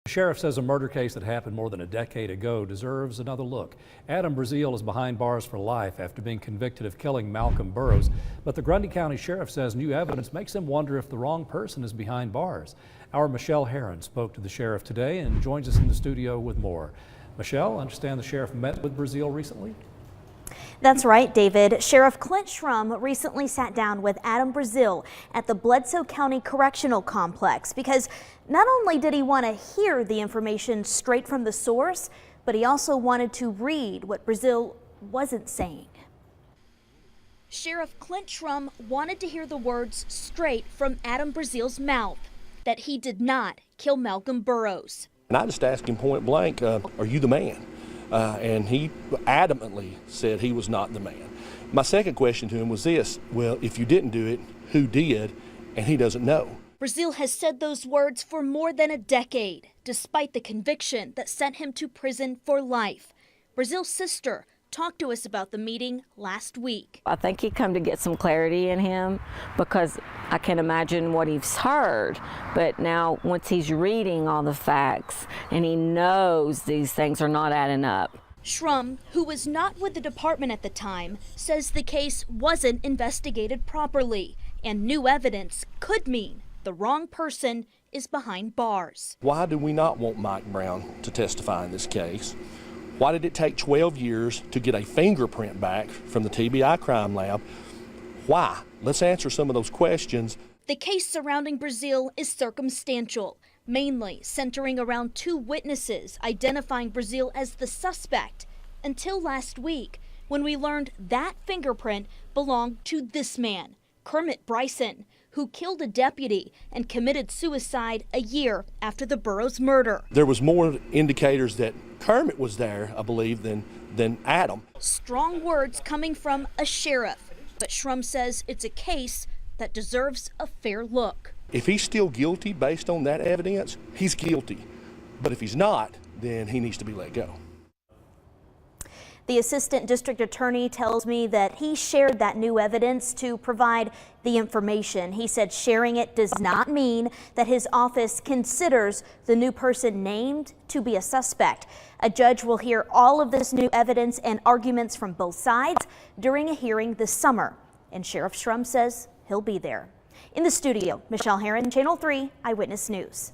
The sheriff says a murder case that happened more than a decade ago deserves another look. Adam Braseel is behind bars for life after being convicted of killing Malcolm Burrows. But the Grundy County Sheriff says new evidence makes him wonder if the wrong person is behind bars. Our Michelle Herron spoke to the sheriff today and joins us in the studio with more. Michelle, I understand the sheriff met with Braseel recently? That's right, David. Sheriff Clint Schrum recently sat down with Adam Braseel at the Bledsoe County Correctional Complex because not only did he want to hear the information straight from the source, but he also wanted to read what Braseel wasn't saying. Sheriff Clint Schrum wanted to hear the words straight from Adam Braseel's mouth, that he did not kill Malcolm Burrows. And I just asked him point blank, are you the man? And he adamantly said he was not the man. My second question to him was this: well, if you didn't do it, who did? And he doesn't know. Braseel has said those words for more than a decade, despite the conviction that sent him to prison for life. Braseel's sister talked to us about the meeting last week. I think he come to get some clarity in him because I can imagine what he's heard. But now once he's reading all the facts and he knows these things are not adding up. Schrum, who was not with the department at the time, says the case wasn't investigated properly and new evidence could mean the wrong person is behind bars. Why do we not want Mike Brown to testify in this case? Why did it take 12 years to get a fingerprint back from the TBI crime lab? Why? Let's answer some of those questions. The case surrounding Braseel is circumstantial, mainly centering around two witnesses identifying Braseel as the suspect, until last week when we learned that fingerprint belonged to this man, Kermit Bryson, who killed a deputy and committed suicide a year after the Burrows murder. There was more indicators that Kermit was there, I believe, than Adam. Strong words coming from a sheriff, but Schrum says it's a case that deserves a fair look. If he's still guilty based on that evidence, he's guilty. But if he's not, then he needs to be let go. The assistant district attorney tells me that he shared that new evidence to provide the information. He said sharing it does not mean that his office considers the new person named to be a suspect. A judge will hear all of this new evidence and arguments from both sides during a hearing this summer. And Sheriff Schrum says he'll be there. In the studio, Michelle Herron, Channel 3 Eyewitness News.